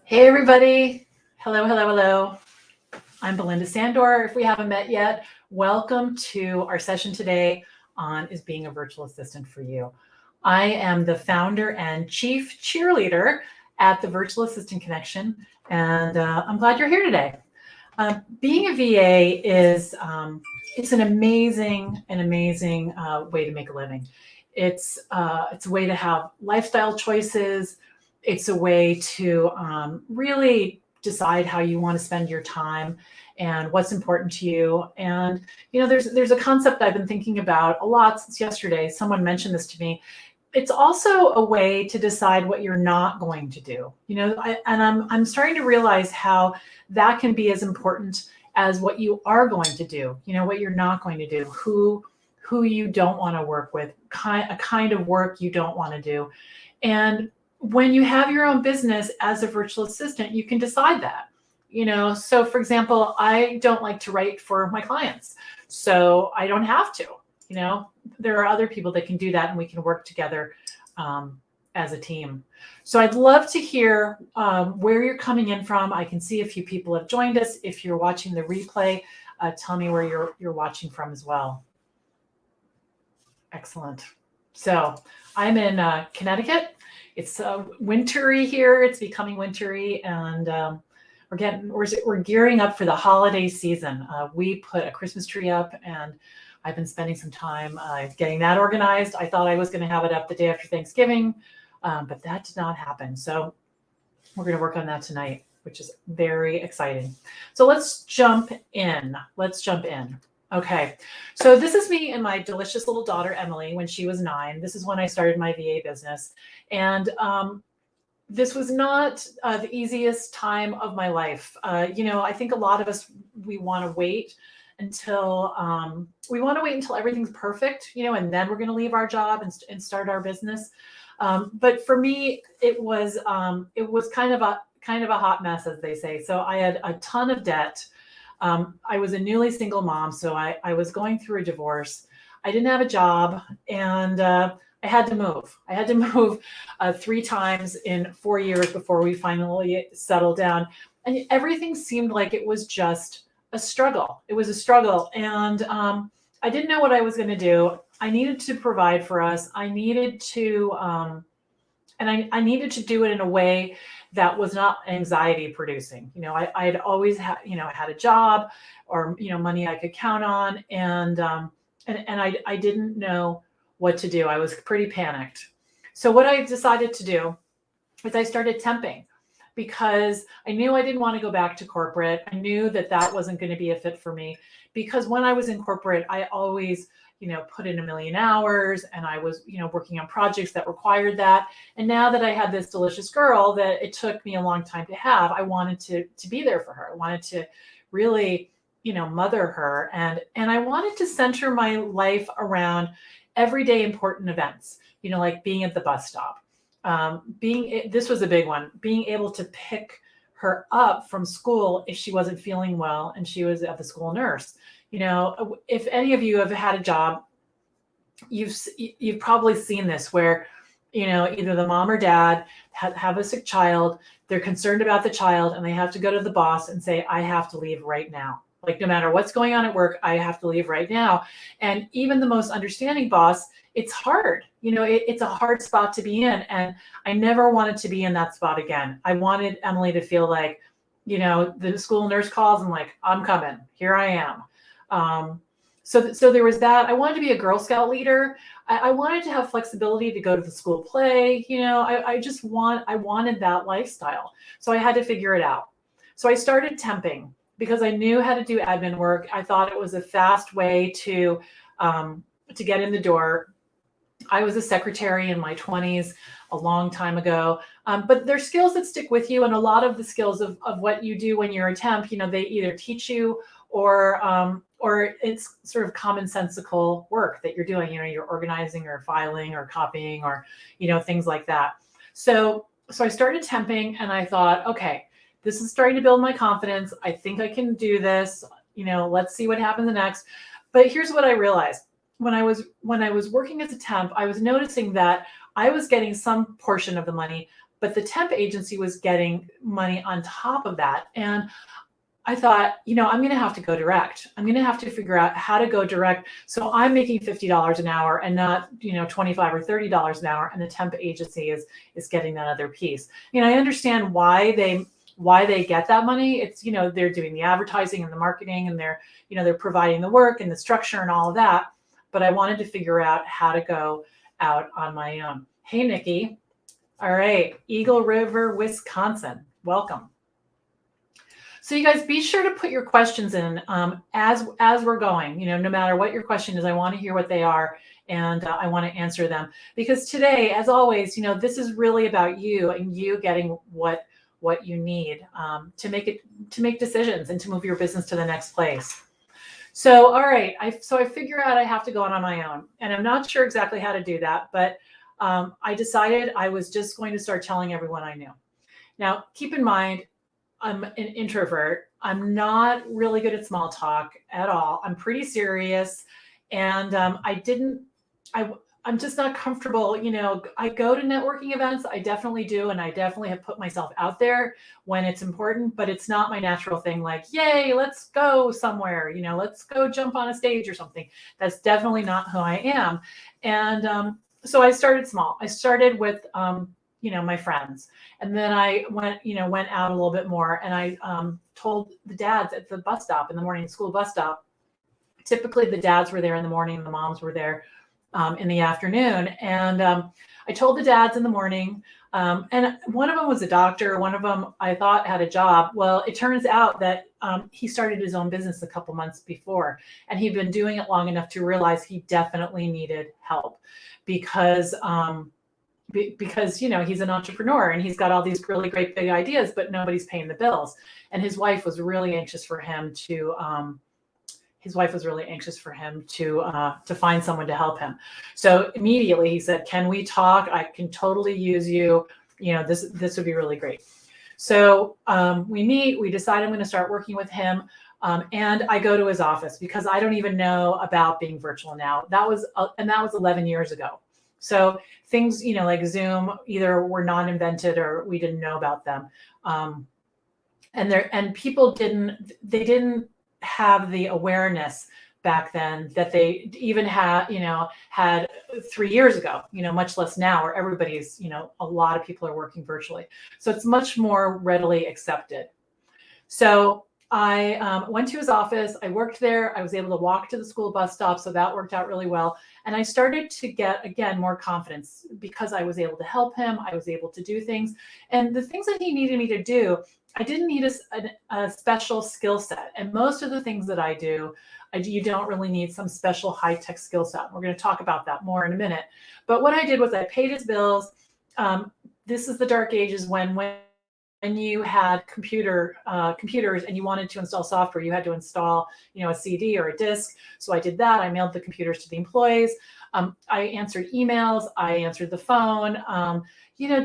Hey, everybody. Hello, hello, hello. I'm Belinda Sandor. If we haven't met yet, welcome to our session today on Is Being a Virtual Assistant for You. I am the founder and chief cheerleader at the Virtual Assistant Connection, and I'm glad you're here today. Being a VA is it's an amazing way to make a living. It's a way to have lifestyle choices. It's a way to really decide how you want to spend your time and what's important to you. And there's a concept I've been thinking about a lot since yesterday. Someone mentioned this to me. It's also a way to decide what you're not going to do. I'm starting to realize how that can be as important as what you are going to do. What you're not going to do, who you don't want to work with, a kind of work you don't want to do. And when you have your own business as a virtual assistant, you can decide that. So for example, I don't like to write for my clients, so I don't have to. There are other people that can do that, and we can work together as a team. So I'd love to hear where you're coming in from. I can see a few people have joined us. If you're watching the replay, tell me where you're watching from as well. Excellent. So I'm in Connecticut. It's wintry here. It's becoming wintry, and we're gearing up for the holiday season. We put a Christmas tree up, and I've been spending some time getting that organized. I thought I was going to have it up the day after Thanksgiving, but that did not happen. So we're going to work on that tonight, which is very exciting. So let's jump in. Okay, so this is me and my delicious little daughter, Emily, when she was 9. This is when I started my VA business. And this was not the easiest time of my life. I think a lot of us, we want to wait until everything's perfect, and then we're going to leave our job and start our business. But for me, it was kind of a hot mess, as they say. So I had a ton of debt. I was a newly single mom, so I was going through a divorce. I didn't have a job, and I had to move. I had to move 3 times in 4 years before we finally settled down. And everything seemed like it was just a struggle. It was a struggle, and I didn't know what I was going to do. I needed to provide for us. I needed to, I needed to do it in a way that was not anxiety producing. I had always had a job, or money I could count on, and I didn't know what to do. I was pretty panicked. So what I decided to do is I started temping, because I knew I didn't want to go back to corporate. I knew that wasn't going to be a fit for me, because when I was in corporate, I always put in 1 million hours, and I was, working on projects that required that. And now that I had this delicious girl that it took me a long time to have, I wanted to be there for her. I wanted to really, mother her. And I wanted to center my life around everyday important events, like being at the bus stop. This was a big one, being able to pick her up from school if she wasn't feeling well and she was at the school nurse. If any of you have had a job, you've probably seen this, where either the mom or dad have a sick child, they're concerned about the child, and they have to go to the boss and say, I have to leave right now. Like, no matter what's going on at work, I have to leave right now. And even the most understanding boss, it's hard. It's a hard spot to be in. And I never wanted to be in that spot again. I wanted Emily to feel like, the school nurse calls and like, I'm coming, here I am. So there was that. I wanted to be a Girl Scout leader. I wanted to have flexibility to go to the school play. I wanted that lifestyle. So I had to figure it out. So I started temping, because I knew how to do admin work. I thought it was a fast way to get in the door. I was a secretary in my 20s a long time ago, but there's skills that stick with you. And a lot of the skills of what you do when you're a temp, they either teach you, or it's sort of commonsensical work that you're doing. You're organizing or filing or copying, or, things like that. So I started temping, and I thought, okay, this is starting to build my confidence. I think I can do this. Let's see what happens next. But here's what I realized. When I was working as a temp, I was noticing that I was getting some portion of the money, but the temp agency was getting money on top of that. And I thought, I'm going to have to go direct. I'm going to have to figure out how to go direct. So I'm making $50 an hour and not, $25 or $30 an hour. And the temp agency is getting that other piece. I understand why they get that money. It's, they're doing the advertising and the marketing, and they're providing the work and the structure and all of that. But I wanted to figure out how to go out on my own. Hey, Nikki. All right. Eagle River, Wisconsin. Welcome. So you guys, be sure to put your questions in as we're going. No matter what your question is, I want to hear what they are, and I want to answer them. Because today, as always, this is really about you and you getting what you need to make decisions and to move your business to the next place. So, all right, I figure out I have to go on my own, and I'm not sure exactly how to do that, but I decided I was just going to start telling everyone I knew. Now, keep in mind, I'm an introvert. I'm not really good at small talk at all. I'm pretty serious, and I'm just not comfortable. I go to networking events. I definitely do, and I definitely have put myself out there when it's important, but it's not my natural thing. Like, yay, let's go somewhere. Let's go jump on a stage or something. That's definitely not who I am. And so I started small. I started with my friends. And then I went out a little bit more, and I told the dads at the bus stop in the morning, school bus stop. Typically the dads were there in the morning and the moms were there in the afternoon. And I told the dads in the morning, and one of them was a doctor. One of them I thought had a job. Well, it turns out that he started his own business a couple months before, and he'd been doing it long enough to realize he definitely needed help because he's an entrepreneur and he's got all these really great big ideas, but nobody's paying the bills. And his wife was really anxious for him to find someone to help him. So immediately he said, "Can we talk? I can totally use you. This would be really great." So we meet, we decide I'm going to start working with him. And I go to his office because I don't even know about being virtual now. That was 11 years ago. So things, like Zoom, either were not invented or we didn't know about them. And people didn't have the awareness back then that they even had 3 years ago, much less now, where everybody's, a lot of people are working virtually. So it's much more readily accepted. So I went to his office. I worked there. I was able to walk to the school bus stop. So that worked out really well. And I started to get, again, more confidence because I was able to help him. I was able to do things. And the things that he needed me to do, I didn't need a special skill set. And most of the things that I do, you don't really need some special high-tech skill set. We're going to talk about that more in a minute. But what I did was I paid his bills. This is the dark ages when you had computers and you wanted to install software, you had to install, a CD or a disk. So I did that. I mailed the computers to the employees. I answered emails. I answered the phone.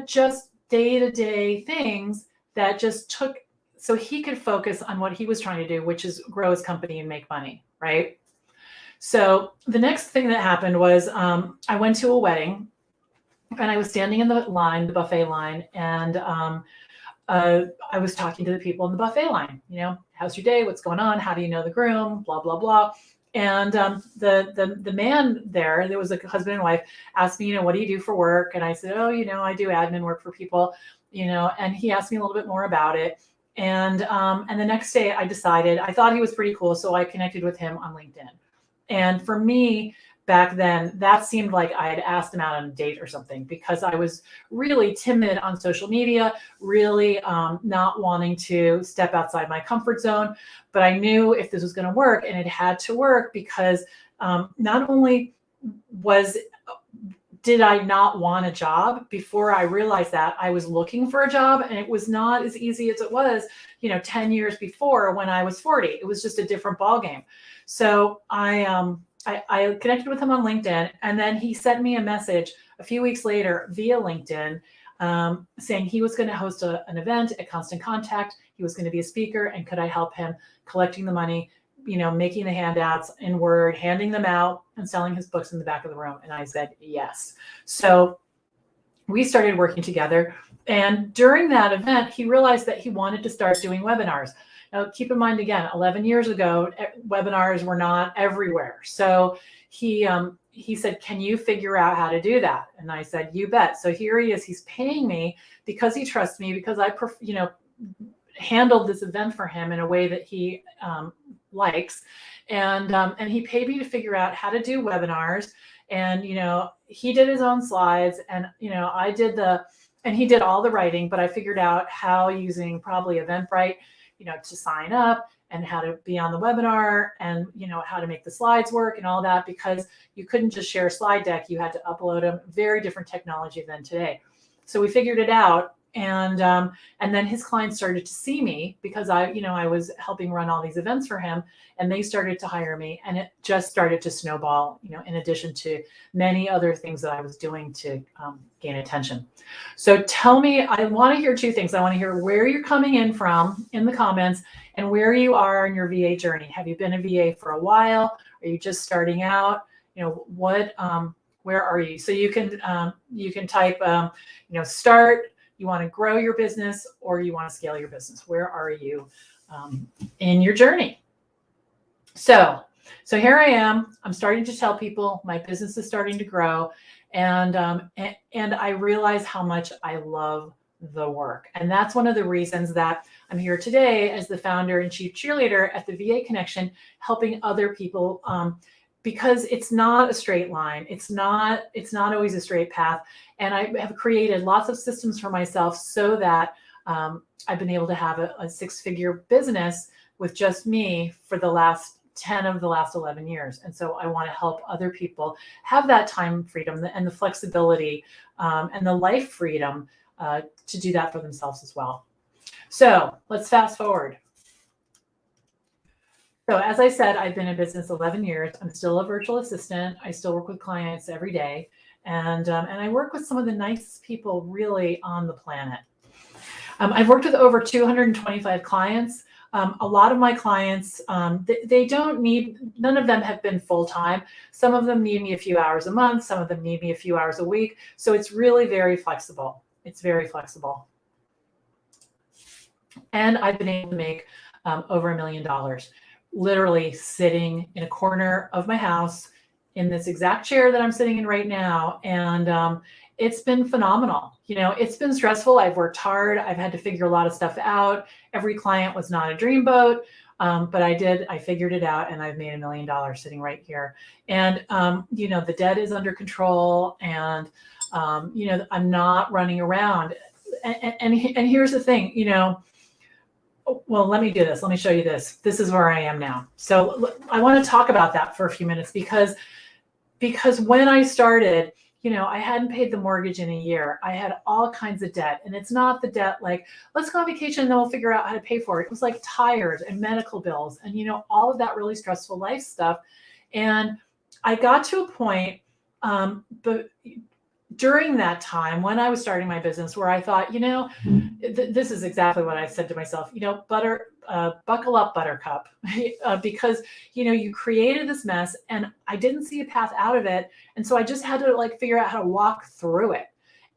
Just day-to-day things that just took so he could focus on what he was trying to do, which is grow his company and make money, right? So the next thing that happened was I went to a wedding, and I was standing in the buffet line, and I was talking to the people in the buffet line. How's your day? What's going on? How do you know the groom? Blah blah blah. And the man there was a husband and wife, asked me, what do you do for work? And I said, oh, I do admin work for people. And he asked me a little bit more about it. And the next day I decided, I thought he was pretty cool, so I connected with him on LinkedIn. And for me, back then, that seemed like I had asked him out on a date or something, because I was really timid on social media, really not wanting to step outside my comfort zone. But I knew if this was going to work, and it had to work, because not only did I not want a job before I realized that, I was looking for a job, and it was not as easy as it was, 10 years before when I was 40. It was just a different ballgame. So I connected with him on LinkedIn, and then he sent me a message a few weeks later via LinkedIn saying he was going to host an event at Constant Contact. He was going to be a speaker, and could I help him collecting the money, making the handouts in Word, handing them out, and selling his books in the back of the room. And I said yes. So we started working together. And during that event, he realized that he wanted to start doing webinars. Now, keep in mind, again, 11 years ago, webinars were not everywhere. So he said, can you figure out how to do that? And I said, you bet. So here he is. He's paying me because he trusts me, because I, handled this event for him in a way that he likes. And he paid me to figure out how to do webinars. And, he did his own slides, and, and he did all the writing, but I figured out how, using probably Eventbrite, to sign up, and how to be on the webinar, and, how to make the slides work and all that, because you couldn't just share a slide deck. You had to upload them. Very different technology than today. So we figured it out. And then his clients started to see me, because I was helping run all these events for him, and they started to hire me, and it just started to snowball, in addition to many other things that I was doing to gain attention. So tell me, I want to hear two things. I want to hear where you're coming in from in the comments, and where you are in your VA journey. Have you been a VA for a while? Are you just starting out? Where are you? So you can type, start. You want to grow your business, or you want to scale your business? Where are you in your journey? So here I am. I'm starting to tell people my business is starting to grow, and I realize how much I love the work. And that's one of the reasons that I'm here today as the founder and chief cheerleader at the VA Connection, helping other people, because it's not a straight line. It's not always a straight path. And I have created lots of systems for myself so that I've been able to have a 6-figure business with just me for the last 10 of the last 11 years. And so I want to help other people have that time freedom and the flexibility and the life freedom to do that for themselves as well. So let's fast forward. So as I said, I've been in business 11 years. I'm still a virtual assistant. I still work with clients every day. And I work with some of the nicest people really on the planet. I've worked with over 225 clients. A lot of my clients, they don't need, none of them have been full-time. Some of them need me a few hours a month. Some of them need me a few hours a week. So it's really very flexible. It's very flexible. And I've been able to make over $1 million, literally sitting in a corner of my house in this exact chair that I'm sitting in right now. And it's been phenomenal. It's been stressful. I've worked hard. I've had to figure a lot of stuff out. Every client was not a dreamboat, but I figured it out, and I've made $1 million sitting right here. And, the debt is under control, and, I'm not running around. And here's the thing, well, let me do this. Let me show you this. This is where I am now. So I want to talk about that for a few minutes, because when I started, I hadn't paid the mortgage in a year. I had all kinds of debt, and it's not the debt like, let's go on vacation and then we'll figure out how to pay for it. It was like tires and medical bills and, all of that really stressful life stuff. And I got to a point, but during that time when I was starting my business, where I thought, this is exactly what I said to myself, buckle up, buttercup, because, you created this mess and I didn't see a path out of it. And so I just had to figure out how to walk through it.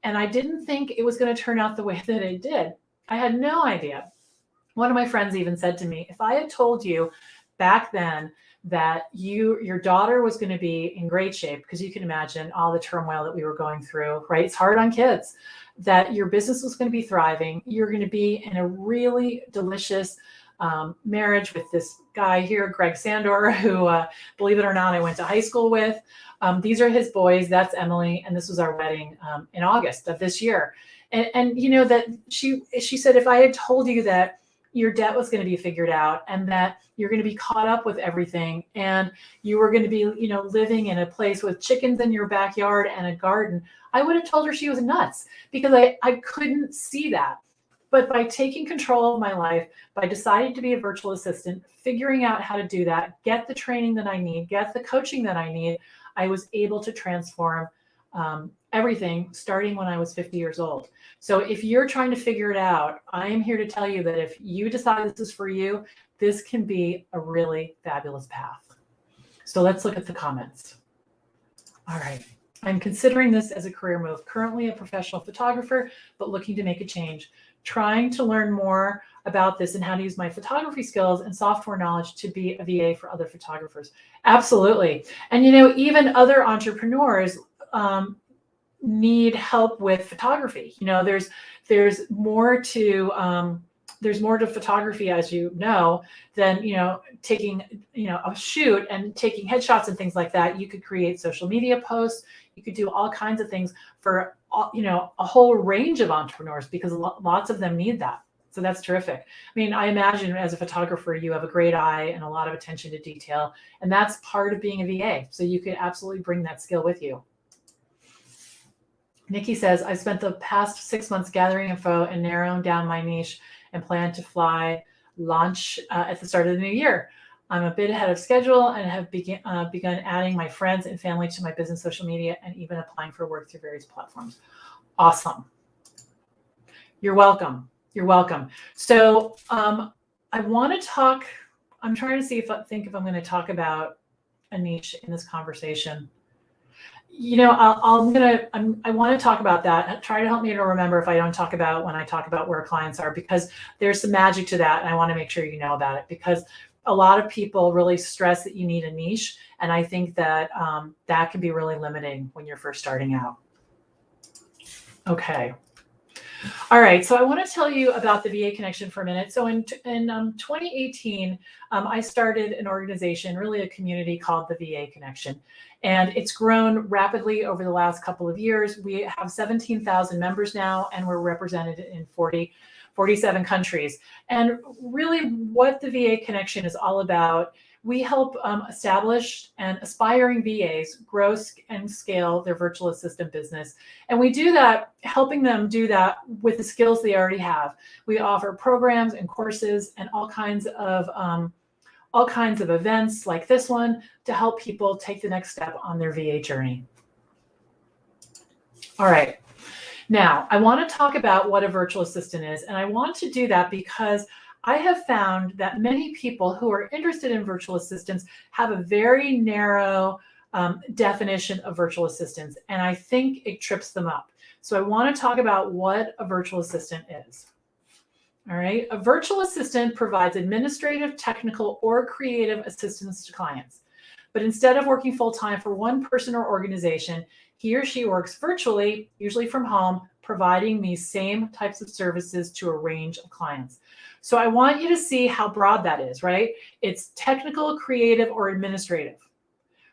And I didn't think it was going to turn out the way that it did. I had no idea. One of my friends even said to me, if I had told you back then that your daughter was going to be in great shape, because you can imagine all the turmoil that we were going through, right? It's hard on kids. That your business was going to be thriving. You're going to be in a really delicious marriage with this guy here, Greg Sandor, who, believe it or not, I went to high school with. These are his boys. That's Emily. And this was our wedding in August of this year. And that she said, if I had told you that your debt was going to be figured out, and that you're going to be caught up with everything, and you were going to be, living in a place with chickens in your backyard and a garden, I would have told her she was nuts, because I couldn't see that. But by taking control of my life, by deciding to be a virtual assistant, figuring out how to do that, get the training that I need, get the coaching that I need, I was able to transform everything starting when I was 50 years old. So if you're trying to figure it out, I am here to tell you that if you decide this is for you, this can be a really fabulous path. So let's look at the comments. All right. I'm considering this as a career move. Currently a professional photographer, but looking to make a change. Trying to learn more about this and how to use my photography skills and software knowledge to be a VA for other photographers. Absolutely. And even other entrepreneurs need help with photography. There's more to photography, as than taking a shoot and taking headshots and things like that. You could create social media posts. You could do all kinds of things for a whole range of entrepreneurs, because lots of them need that. So that's terrific. I mean, I imagine as a photographer, you have a great eye and a lot of attention to detail, and that's part of being a VA. So you could absolutely bring that skill with you. Nikki says, I spent the past 6 months gathering info and narrowing down my niche and plan to launch at the start of the new year. I'm a bit ahead of schedule and have begun adding my friends and family to my business social media and even applying for work through various platforms. Awesome. You're welcome. You're welcome. So I want to talk, I'm trying to think if I'm going to talk about a niche in this conversation. I want to talk about that. Try to help me to remember if I don't talk about when I talk about where clients are, because there's some magic to that. And I want to make sure you know about it, because a lot of people really stress that you need a niche. And I think that that can be really limiting when you're first starting out. Okay. All right, so I want to tell you about the VA Connection for a minute. So in 2018, I started an organization, really a community called the VA Connection, and it's grown rapidly over the last couple of years. We have 17,000 members now, and we're represented in 47 countries. And really what the VA Connection is all about, we help established and aspiring VAs grow and scale their virtual assistant business. And we do that, helping them do that with the skills they already have. We offer programs and courses and all kinds of events like this one to help people take the next step on their VA journey. All right. Now, I want to talk about what a virtual assistant is. And I want to do that because I have found that many people who are interested in virtual assistants have a very narrow definition of virtual assistants, and I think it trips them up. So I want to talk about what a virtual assistant is. All right, a virtual assistant provides administrative, technical, or creative assistance to clients. But instead of working full-time for one person or organization, he or she works virtually, usually from home, providing these same types of services to a range of clients. So I want you to see how broad that is, right? It's technical, creative, or administrative.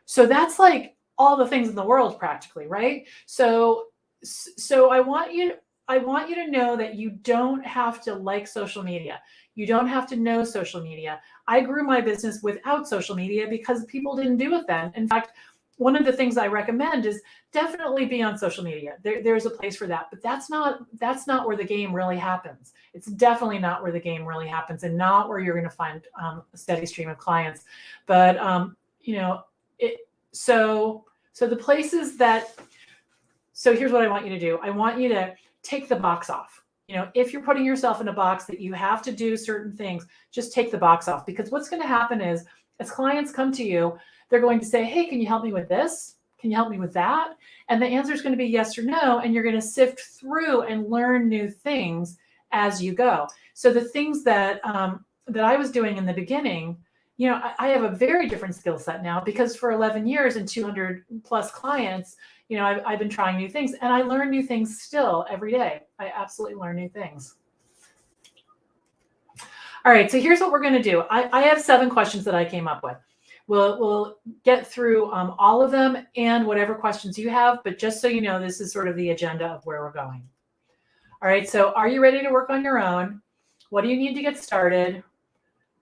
So that's like all the things in the world practically, right? So I want you to know that you don't have to like social media. You don't have to know social media. I grew my business without social media because people didn't do it then. In fact, one of the things I recommend is definitely be on social media. There's a place for that, but that's not where the game really happens. It's definitely not where the game really happens, and not where you're going to find a steady stream of clients. But so the places that. So here's what I want you to do. I want you to take the box off. If you're putting yourself in a box that you have to do certain things, just take the box off, because what's going to happen is, as clients come to you, they're going to say, hey, can you help me with this? Can you help me with that? And the answer is going to be yes or no. And you're going to sift through and learn new things as you go. So the things that I was doing in the beginning, I have a very different skill set now, because for 11 years and 200 plus clients, I've been trying new things, and I learn new things still every day. I absolutely learn new things. All right, so here's what we're going to do. I have 7 questions that I came up with. We'll get through all of them and whatever questions you have, but just so you know, this is sort of the agenda of where we're going. All right, so are you ready to work on your own? What do you need to get started?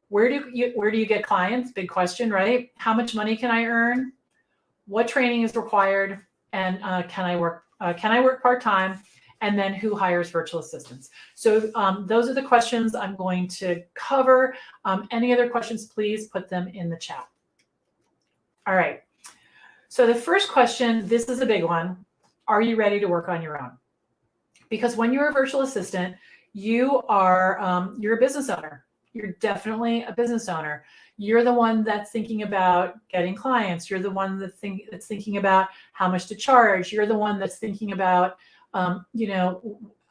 Where do you get clients? Big question, right? How much money can I earn? What training is required? And can I work part-time? And then who hires virtual assistants? So those are the questions I'm going to cover. Any other questions, please put them in the chat. All right. So the first question, this is a big one. Are you ready to work on your own? Because when you're a virtual assistant, you're a business owner. you're definitely a business owner. You're the one that's thinking about getting clients. You're the one that's thinking about how much to charge. You're the one that's thinking about,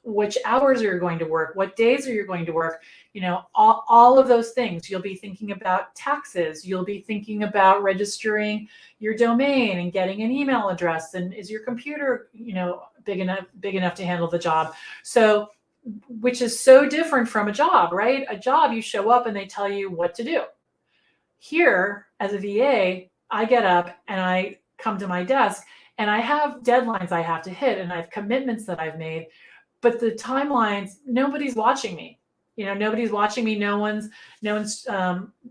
which hours are you going to work? What days are you going to work? All of those things. You'll be thinking about taxes. You'll be thinking about registering your domain and getting an email address. And is your computer, big enough to handle the job? So, which is so different from a job, right? A job, you show up and they tell you what to do. Here, as a VA, I get up and I come to my desk and I have deadlines I have to hit and I have commitments that I've made, but the timelines, nobody's watching me. Nobody's watching me. No one's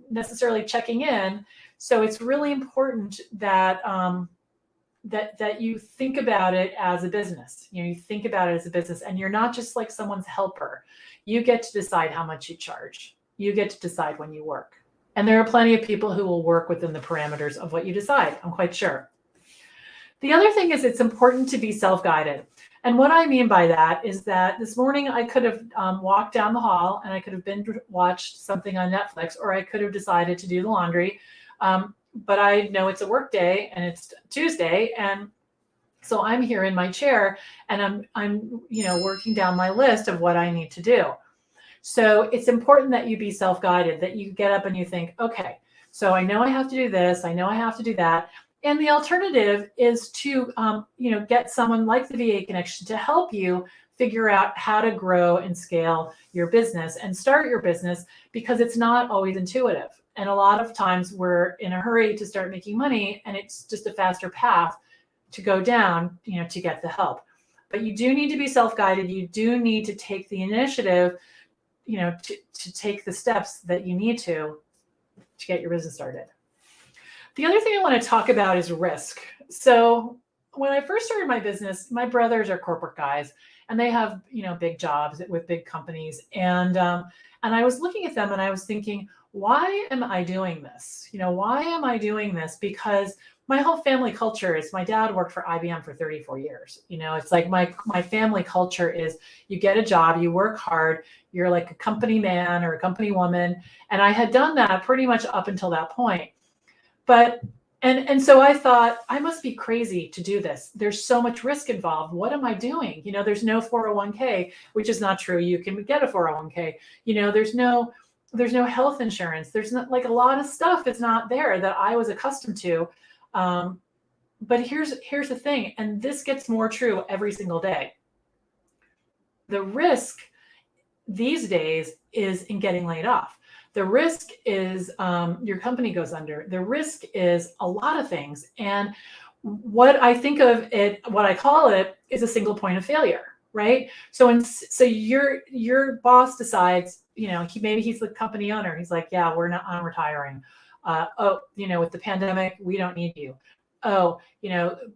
necessarily checking in. So it's really important that that you think about it as a business. You think about it as a business, and you're not just like someone's helper. You get to decide how much you charge. You get to decide when you work. And there are plenty of people who will work within the parameters of what you decide, I'm quite sure. The other thing is it's important to be self-guided. And what I mean by that is that this morning I could have walked down the hall and I could have watched something on Netflix, or I could have decided to do the laundry. But I know it's a work day and it's Tuesday. And so I'm here in my chair and I'm working down my list of what I need to do. So it's important that you be self-guided, that you get up and you think, okay, so I know I have to do this. I know I have to do that. And the alternative is to, get someone like the VA Connection to help you figure out how to grow and scale your business and start your business, because it's not always intuitive. And a lot of times we're in a hurry to start making money, and it's just a faster path to go down, to get the help. But you do need to be self-guided. You do need to take the initiative, to take the steps that you need to get your business started. The other thing I want to talk about is risk. So when I first started my business, my brothers are corporate guys and they have, big jobs with big companies. And I was looking at them and I was thinking, why am I doing this? Why am I doing this? Because my whole family culture is, my dad worked for IBM for 34 years. It's like my family culture is, you get a job, you work hard, you're like a company man or a company woman. And I had done that pretty much up until that point. But, and so I thought, I must be crazy to do this. There's so much risk involved. What am I doing? There's no 401k, which is not true. You can get a 401k. There's no health insurance. There's not, like, a lot of stuff is not there that I was accustomed to. But here's the thing, and this gets more true every single day. The risk these days is in getting laid off. The risk is your company goes under. The risk is a lot of things. And what I think of it, what I call it, is a single point of failure, right? So your boss decides, maybe he's the company owner. He's like, yeah, I'm retiring. With the pandemic, we don't need you.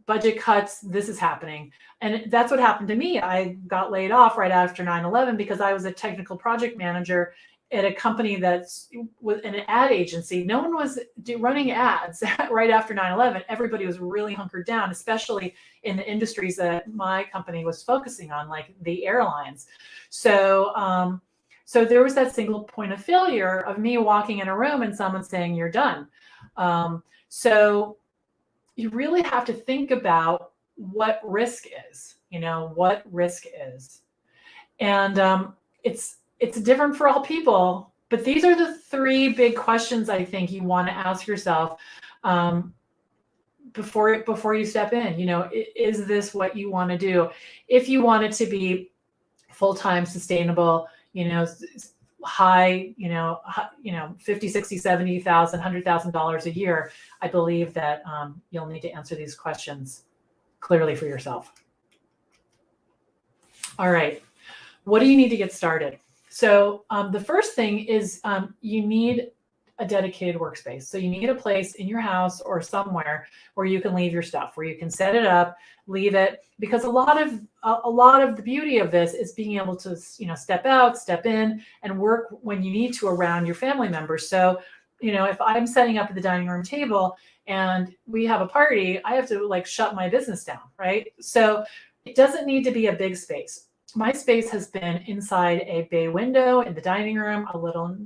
Budget cuts, this is happening. And that's what happened to me. I got laid off right after 9/11 because I was a technical project manager at a company that's with an ad agency. No one was running ads right after 9/11. Everybody was really hunkered down, especially in the industries that my company was focusing on, like the airlines. So there was that single point of failure of me walking in a room and someone saying, you're done. So you really have to think about what risk is, what risk is. And it's different for all people, but these are the three big questions I think you want to ask yourself before you step in. Is this what you want to do? If you want it to be full-time, sustainable, high, 50, 60, 70,000, $100,000 a year, I believe that you'll need to answer these questions clearly for yourself. All right. What do you need to get started? So the first thing is you need a dedicated workspace. So you need a place in your house or somewhere where you can leave your stuff, where you can set it up, leave it, because a lot of the beauty of this is being able to, step out, step in, and work when you need to around your family members. So, if I'm setting up at the dining room table and we have a party, I have to shut my business down, right? So it doesn't need to be a big space. my space has been inside a bay window in the dining room, a little,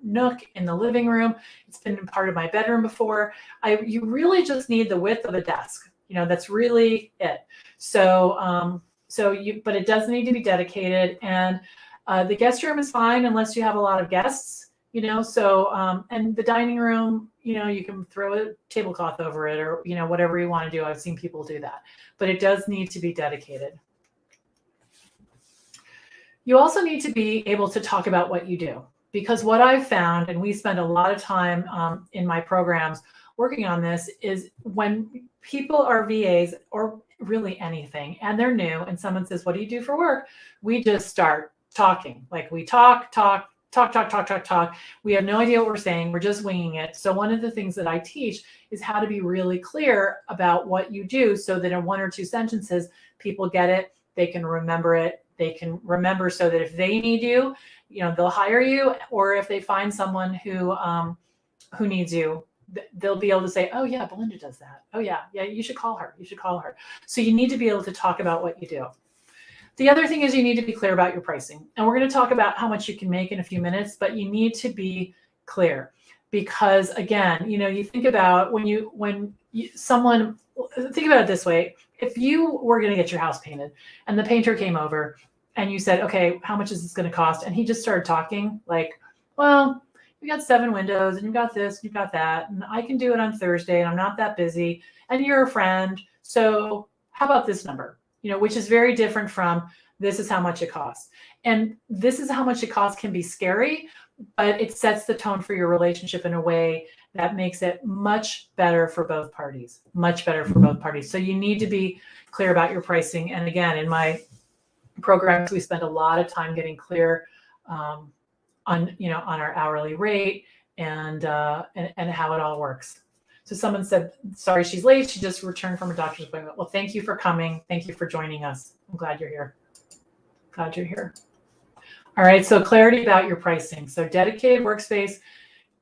nook in the living room. It's been part of my bedroom before. You really just need the width of a desk. That's really it. So, but it does need to be dedicated, and the guest room is fine unless you have a lot of guests. So, and the dining room, you can throw a tablecloth over it or, whatever you want to do. I've seen people do that, but it does need to be dedicated. You also need to be able to talk about what you do, because what I've found, and we spend a lot of time in my programs working on this, is when people are VAs or really anything, and they're new, and someone says, "What do you do for work?" We just start talking. Like we talk. We have no idea what we're saying. We're just winging it. So one of the things that I teach is how to be really clear about what you do, so that in 1 or 2 sentences, people get it. They can remember it. They can remember, so that if they need you, they'll hire you, or if they find someone who needs you, they'll be able to say, "Oh yeah, Belinda does that. Oh yeah, you should call her. You should call her." So you need to be able to talk about what you do. The other thing is you need to be clear about your pricing. And we're going to talk about how much you can make in a few minutes, but you need to be clear, because again, you think about someone, think about it this way. If you were going to get your house painted and the painter came over and you said, "Okay, how much is this going to cost?" And he just started talking like, "Well, we got 7 windows and you've got this, you've got that, and I can do it on Thursday and I'm not that busy, and you're a friend. So how about this number?" Which is very different from, "This is how much it costs." And "this is how much it costs" can be scary, but it sets the tone for your relationship in a way that makes it much better for both parties, much better for both parties. So you need to be clear about your pricing. And again, in my programs, we spend a lot of time getting clear on our hourly rate and how it all works. So someone said, "Sorry, she's late. She just returned from a doctor's appointment." Well, thank you for coming. Thank you for joining us. I'm glad you're here. Glad you're here. All right. So clarity about your pricing. So dedicated workspace,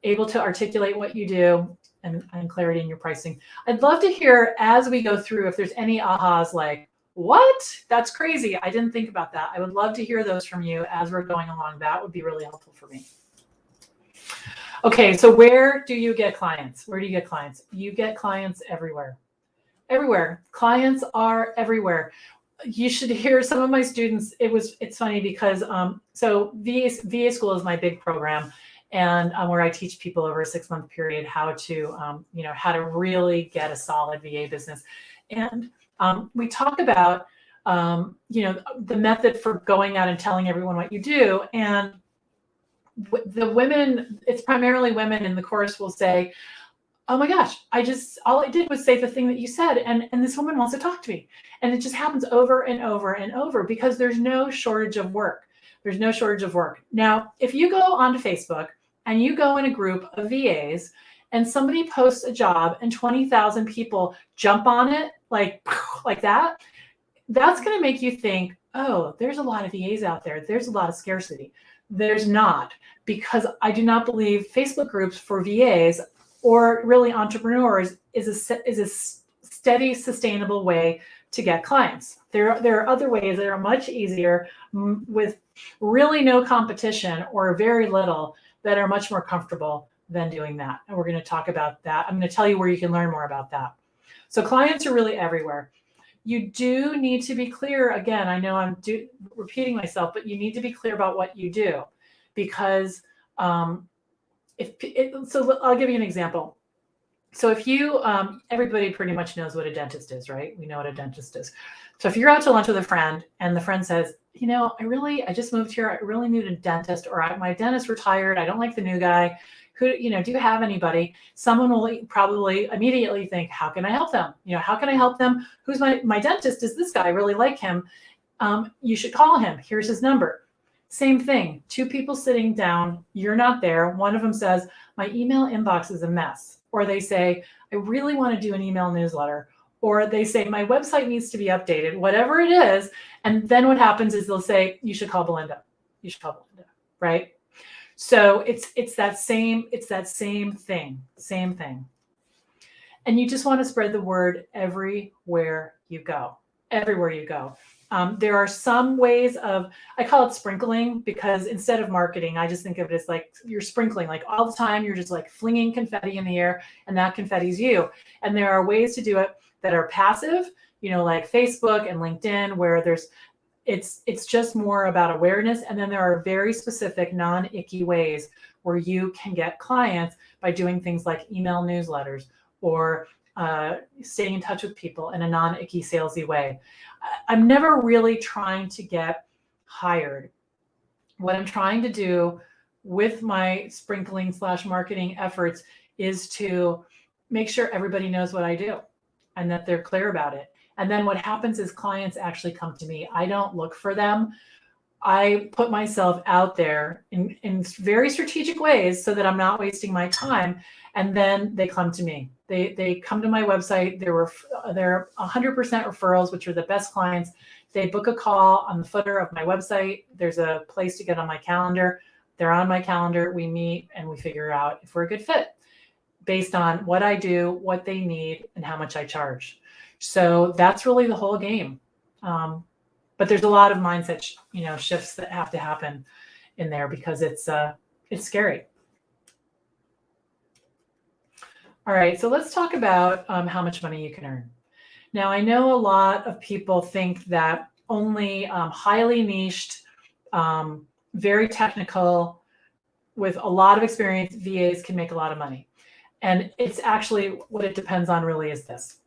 able to articulate what you do, and clarity in your pricing. I'd love to hear, as we go through, if there's any ahas like, "What? That's crazy. I didn't think about that." I would love to hear those from you as we're going along. That would be really helpful for me. Okay, so where do you get clients? Where do you get clients? You get clients everywhere. Everywhere. Clients are everywhere. You should hear some of my students. It's funny because so VA school is my big program, and where I teach people over a 6-month period how to really get a solid VA business. And we talk about the method for going out and telling everyone what you do. And the women, it's primarily women in the course, will say, "Oh my gosh, all I did was say the thing that you said, and this woman wants to talk to me." And it just happens over and over and over, because there's no shortage of work. There's no shortage of work. Now, if you go onto Facebook and you go in a group of VAs and somebody posts a job and 20,000 people jump on it like that, that's going to make you think, "Oh, there's a lot of VAs out there. There's a lot of scarcity." There's not, because I do not believe Facebook groups for VAs or really entrepreneurs is a steady, sustainable way to get clients. There are other ways that are much easier, with really no competition or very little, that are much more comfortable than doing that. And we're going to talk about that. I'm going to tell you where you can learn more about that. So clients are really everywhere. You do need to be clear. Again, I know I'm repeating myself, but you need to be clear about what you do, because so I'll give you an example. So if you, everybody pretty much knows what a dentist is, right? We know what a dentist is. So if you're out to lunch with a friend and the friend says, I just moved here. I really need a dentist, or my dentist retired. I don't like the new guy. Do you have anybody? Someone will probably immediately think, "How can I help them? How can I help them? Who's my dentist is this guy. I really like him. You should call him. Here's his number." Same thing. 2 people sitting down, you're not there. One of them says, "My email inbox is a mess." Or they say, "I really want to do an email newsletter." Or they say, "My website needs to be updated," whatever it is. And then what happens is they'll say, "You should call Belinda. You should call Belinda," right? So it's that same thing. And you just want to spread the word everywhere you go. Everywhere you go. There are some ways of, I call it sprinkling, because instead of marketing, I just think of it as like you're sprinkling, like all the time, you're just like flinging confetti in the air, and that confetti's you. And there are ways to do it that are passive, like Facebook and LinkedIn, where it's just more about awareness. And then there are very specific non-icky ways where you can get clients by doing things like email newsletters or staying in touch with people in a non-icky salesy way. I'm never really trying to get hired. What I'm trying to do with my sprinkling / marketing efforts is to make sure everybody knows what I do and that they're clear about it. And then what happens is clients actually come to me. I don't look for them. I put myself out there in very strategic ways so that I'm not wasting my time. And then they come to me. They come to my website. They're 100% referrals, which are the best clients. They book a call on the footer of my website. There's a place to get on my calendar. They're on my calendar. We meet and we figure out if we're a good fit based on what I do, what they need, and how much I charge. So that's really the whole game. But there's a lot of mindset, shifts that have to happen in there because it's scary. All right, so let's talk about how much money you can earn. Now, I know a lot of people think that only highly niched, very technical, with a lot of experience VAs can make a lot of money. And it's actually what it depends on really is this,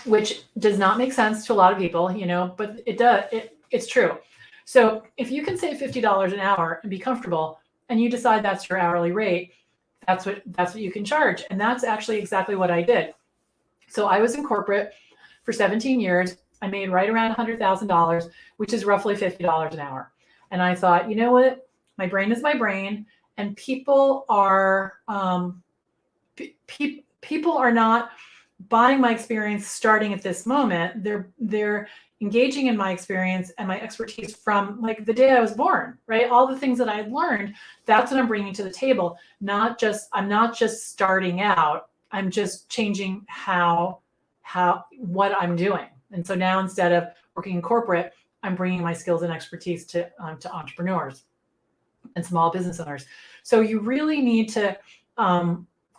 which does not make sense to a lot of people, but it does. It's true. So if you can save $50 an hour and be comfortable, and you decide that's your hourly rate, that's what you can charge. And that's actually exactly what I did. So I was in corporate for 17 years. I made right around $100,000, which is roughly $50 an hour. And I thought, you know what? My brain is my brain, and people are people are not buying my experience starting at this moment. They're engaging in my experience and my expertise from like the day I was born, right? All the things that I had learned, that's what I'm bringing to the table. I'm not just starting out. I'm just changing what I'm doing. And so now instead of working in corporate, I'm bringing my skills and expertise to entrepreneurs and small business owners. So you really need to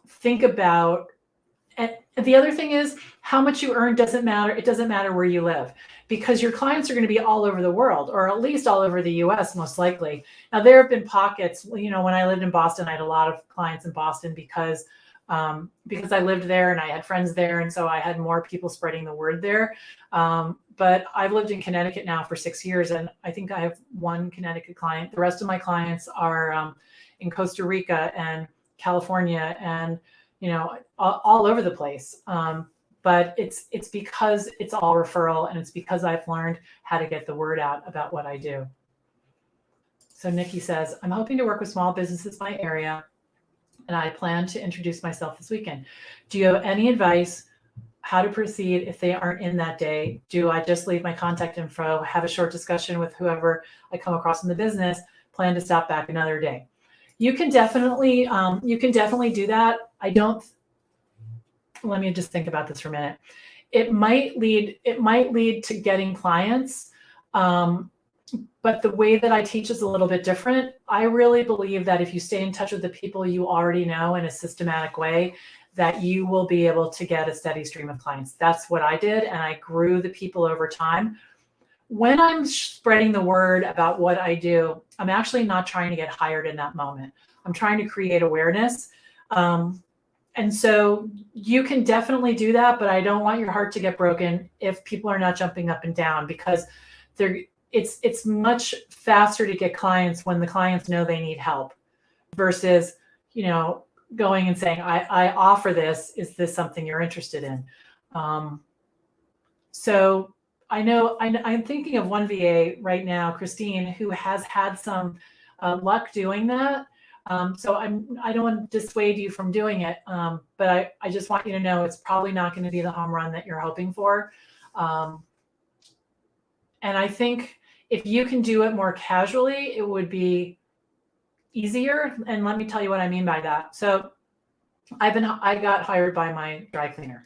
think about. And the other thing is how much you earn doesn't matter. It doesn't matter where you live, because your clients are going to be all over the world, or at least all over the US, most likely. Now, there have been pockets, when I lived in Boston, I had a lot of clients in Boston because I lived there and I had friends there. And so I had more people spreading the word there. But I've lived in Connecticut now for 6 years, and I think I have one Connecticut client. The rest of my clients are in Costa Rica and California and all over the place. But it's because it's all referral, and it's because I've learned how to get the word out about what I do. So Nikki says, I'm hoping to work with small businesses in my area, and I plan to introduce myself this weekend. Do you have any advice how to proceed if they aren't in that day? Do I just leave my contact info, have a short discussion with whoever I come across in the business, plan to stop back another day? You can definitely do that. Let me just think about this for a minute. It might lead to getting clients, but the way that I teach is a little bit different. I really believe that if you stay in touch with the people you already know in a systematic way, that you will be able to get a steady stream of clients. That's what I did, and I grew the people over time. When I'm spreading the word about what I do, I'm actually not trying to get hired in that moment. I'm trying to create awareness. And so you can definitely do that, but I don't want your heart to get broken if people are not jumping up and down, because it's much faster to get clients when the clients know they need help versus, going and saying, I offer this. Is this something you're interested in? So I know I'm thinking of one VA right now, Christine, who has had some luck doing that. So I don't want to dissuade you from doing it, but I just want you to know it's probably not going to be the home run that you're hoping for. And I think if you can do it more casually, it would be easier. And let me tell you what I mean by that. So I got hired by my dry cleaner,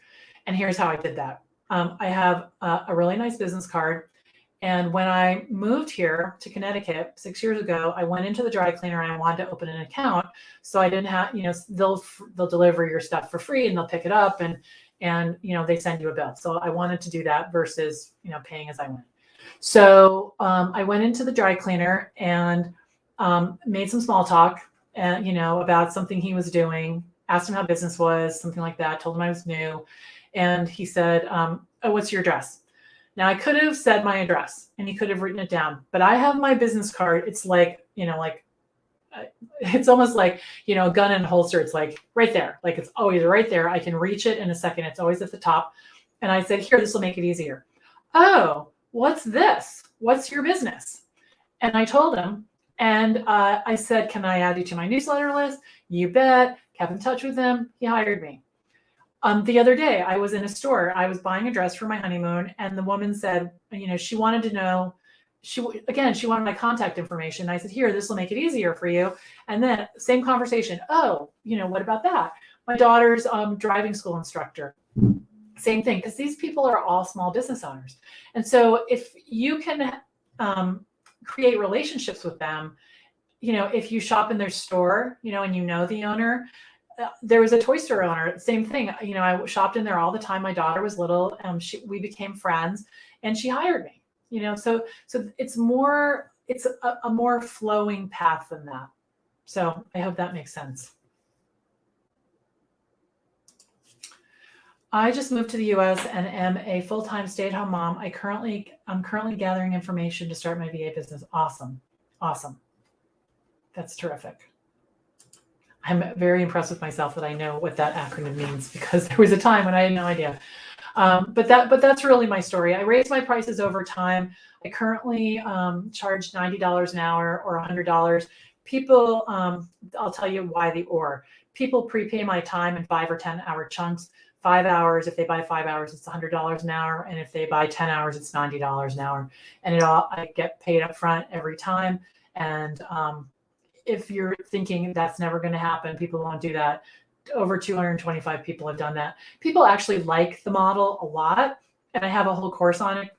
And here's how I did that. I have a really nice business card. And when I moved here to Connecticut 6 years ago, I went into the dry cleaner and I wanted to open an account. So I didn't have, they'll deliver your stuff for free and they'll pick it up and they send you a bill. So I wanted to do that versus, paying as I went. So I went into the dry cleaner and made some small talk, about something he was doing, asked him how business was, something like that, told him I was new. And he said, oh, what's your address? Now I could have said my address and he could have written it down, but I have my business card. It's like, it's almost like, a gun and holster. It's like right there. Like it's always right there. I can reach it in a second. It's always at the top. And I said, here, this will make it easier. Oh, what's this? What's your business? And I told him, and I said, can I add you to my newsletter list? You bet. Kept in touch with him. He hired me. The other day, I was in a store. I was buying a dress for my honeymoon, and the woman said, she wanted to know, she wanted my contact information. I said, here, this will make it easier for you. And then same conversation. Oh, what about that? My daughter's driving school instructor. Same thing, because these people are all small business owners. And so if you can create relationships with them, if you shop in their store, and the owner. There was a toy store owner, same thing. I shopped in there all the time. My daughter was little. We became friends and she hired me, so it's a more flowing path than that. So I hope that makes sense. I just moved to the US and am a full-time stay-at-home mom. I'm currently gathering information to start my VA business. Awesome. That's terrific. I'm very impressed with myself that I know what that acronym means, because there was a time when I had no idea. But that's really my story. I raised my prices over time. I currently charge $90 an hour or $100. People, I'll tell you why the or. People prepay my time in 5 or 10 hour chunks. 5 hours, if they buy 5 hours, it's $100 an hour. And if they buy 10 hours, it's $90 an hour. And I get paid up front every time. And if you're thinking that's never going to happen, people won't do that. Over 225 people have done that. People actually like the model a lot. And I have a whole course on it.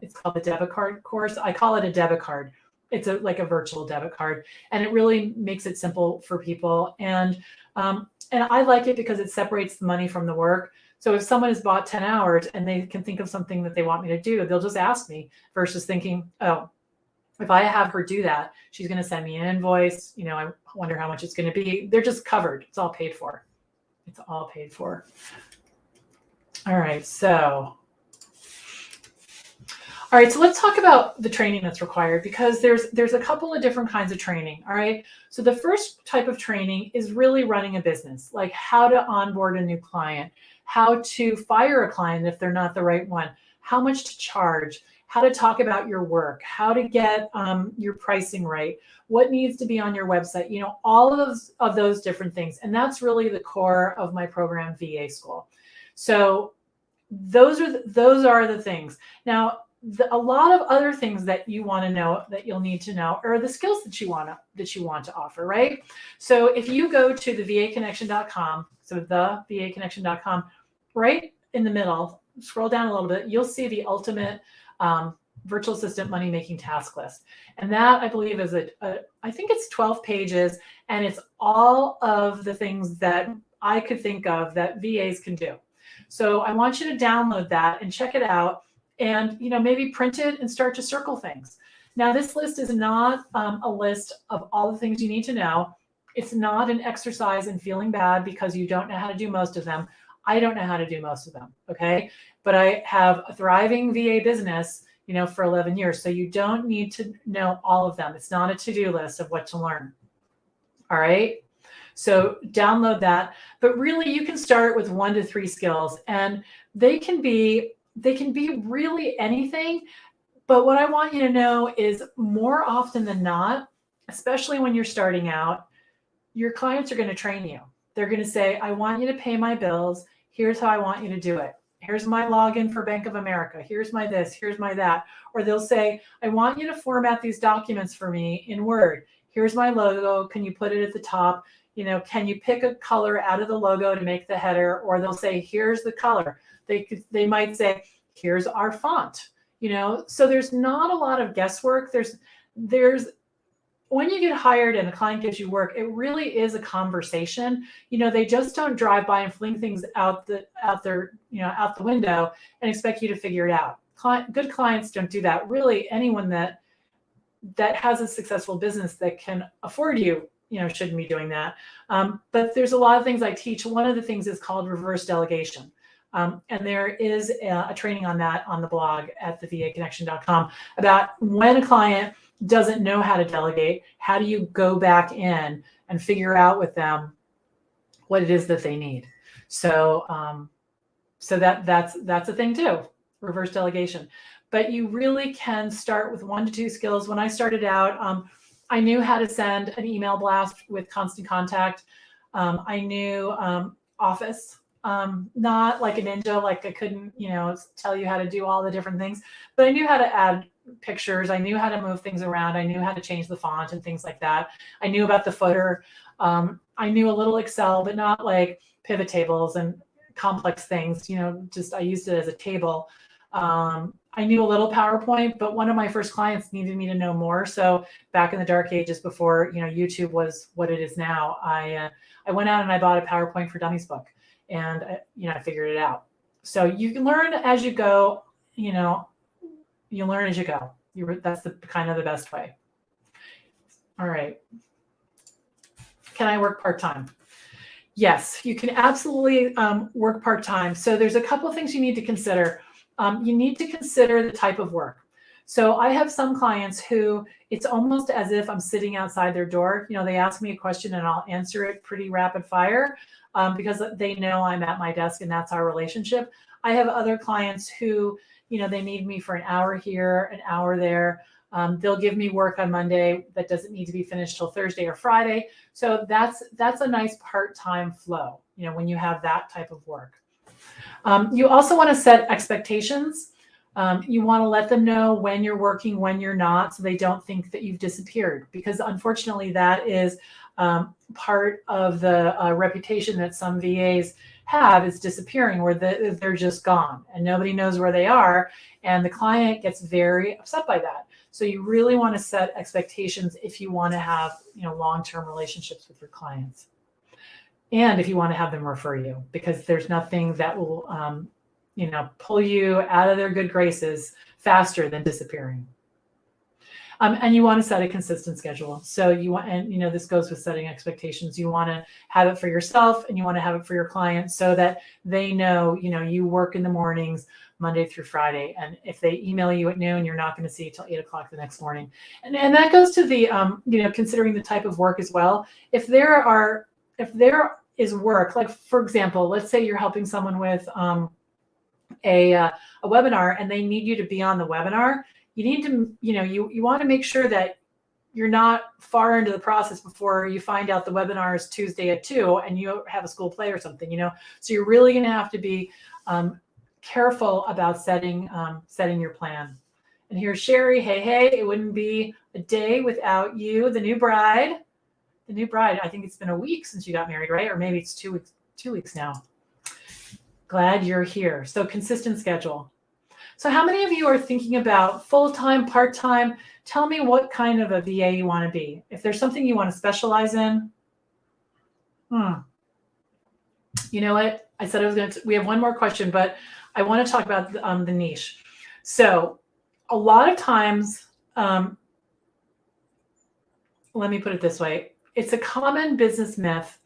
It's called the debit card course. I call it a debit card. It's like a virtual debit card. And it really makes it simple for people. And I like it because it separates the money from the work. So if someone has bought 10 hours and they can think of something that they want me to do, they'll just ask me versus thinking, oh, if I have her do that, she's going to send me an invoice. I wonder how much it's going to be. They're just covered. It's all paid for. All right. So let's talk about the training that's required, because there's a couple of different kinds of training. All right. So the first type of training is really running a business, like how to onboard a new client, how to fire a client if they're not the right one, how much to charge, how to talk about your work, how to get your pricing right, what needs to be on your website, all of those different things. And that's really the core of my program, VA School. So those are the things. Now, a lot of other things that you want to know, that you'll need to know, are the skills that you want to offer, right? So if you go to thevaconnection.com, so thevaconnection.com, right in the middle, scroll down a little bit, you'll see the ultimate virtual assistant money making task list. And that, I believe, is I think it's 12 pages, and it's all of the things that I could think of that VAs can do. So I want you to download that and check it out, and maybe print it and start to circle things. Now, this list is not a list of all the things you need to know. It's not an exercise in feeling bad because you don't know how to do most of them. I don't know how to do most of them, okay? But I have a thriving VA business, for 11 years. So you don't need to know all of them. It's not a to-do list of what to learn. All right. So download that. But really, you can start with 1 to 3 skills, and they can be really anything. But what I want you to know is, more often than not, especially when you're starting out, your clients are going to train you. They're going to say, I want you to pay my bills. Here's how I want you to do it. Here's my login for Bank of America. Here's my this, here's my that. Or they'll say, I want you to format these documents for me in Word. Here's my logo. Can you put it at the top? can you pick a color out of the logo to make the header? Or they'll say, here's the color. They might say, here's our font. So there's not a lot of guesswork. There's when you get hired and a client gives you work, it really is a conversation. They just don't drive by and fling things out the window and expect you to figure it out. Good clients don't do that. Really, anyone that has a successful business that can afford you, shouldn't be doing that. But there's a lot of things I teach. One of the things is called reverse delegation. And there is a training on that on the blog at thevaconnection.com about when a client doesn't know how to delegate, how do you go back in and figure out with them what it is that they need? So that's a thing too, reverse delegation. But you really can start with 1 to 2 skills. When I started out, I knew how to send an email blast with constant contact. I knew Office, not like a ninja, like I couldn't, tell you how to do all the different things, but I knew how to add pictures. I knew how to move things around. I knew how to change the font and things like that. I knew about the footer. I knew a little Excel, but not like pivot tables and complex things, just I used it as a table. I knew a little PowerPoint, but one of my first clients needed me to know more. So back in the dark ages before, YouTube was what it is now, I went out and I bought a PowerPoint for Dummies book, and I figured it out. So you can learn as you go, you learn as you go. That's the kind of the best way. All right. Can I work part-time? Yes, you can absolutely work part-time. So there's a couple of things you need to consider. You need to consider the type of work. So I have some clients who it's almost as if I'm sitting outside their door. They ask me a question and I'll answer it pretty rapid fire because they know I'm at my desk and that's our relationship. I have other clients who, they need me for an hour here, an hour there. They'll give me work on Monday that doesn't need to be finished till Thursday or Friday. So that's a nice part-time flow, when you have that type of work. You also want to set expectations. You want to let them know when you're working, when you're not, so they don't think that you've disappeared, because unfortunately that is part of the reputation that some VAs have, is disappearing, where they're just gone and nobody knows where they are, and the client gets very upset by that. So you really want to set expectations if you want to have long-term relationships with your clients. And if you want to have them refer you, because there's nothing that will, pull you out of their good graces faster than disappearing. And you want to set a consistent schedule. So this goes with setting expectations. You want to have it for yourself and you want to have it for your clients so that they know, you work in the mornings, Monday through Friday. And if they email you at noon, you're not going to see it till 8 o'clock the next morning. And that goes to the, considering the type of work as well. If there is work, like for example, let's say you're helping someone with a webinar and they need you to be on the webinar, you need to, you want to make sure that you're not far into the process before you find out the webinar is Tuesday at 2 and you have a school play or something, so you're really going to have to be careful about setting your plan. And here's Sherry. Hey, it wouldn't be a day without you, the new bride. I think it's been a week since you got married, right? Or maybe it's 2 weeks now. Glad you're here. So consistent schedule. So how many of you are thinking about full-time, part-time? Tell me what kind of a VA you want to be. If there's something you want to specialize in. You know what? I said we have one more question, but I want to talk about the niche. So a lot of times, let me put it this way. It's a common business myth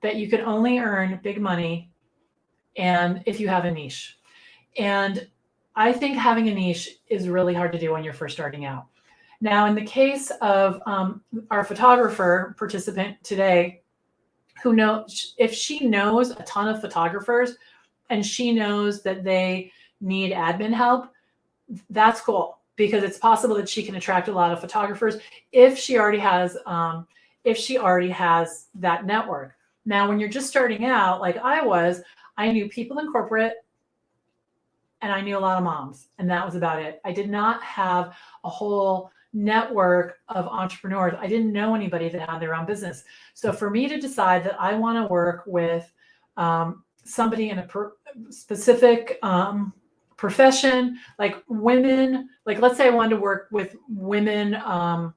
that you can only earn big money and if you have a niche. And I think having a niche is really hard to do when you're first starting out. Now, in the case of our photographer participant today, if she knows a ton of photographers and she knows that they need admin help, that's cool, because it's possible that she can attract a lot of photographers if she already has that network. Now, when you're just starting out, like I was, I knew people in corporate and I knew a lot of moms, and that was about it. I did not have a whole network of entrepreneurs. I didn't know anybody that had their own business. So for me to decide that I want to work with somebody in a specific profession, like women, like let's say I wanted to work with women, I'll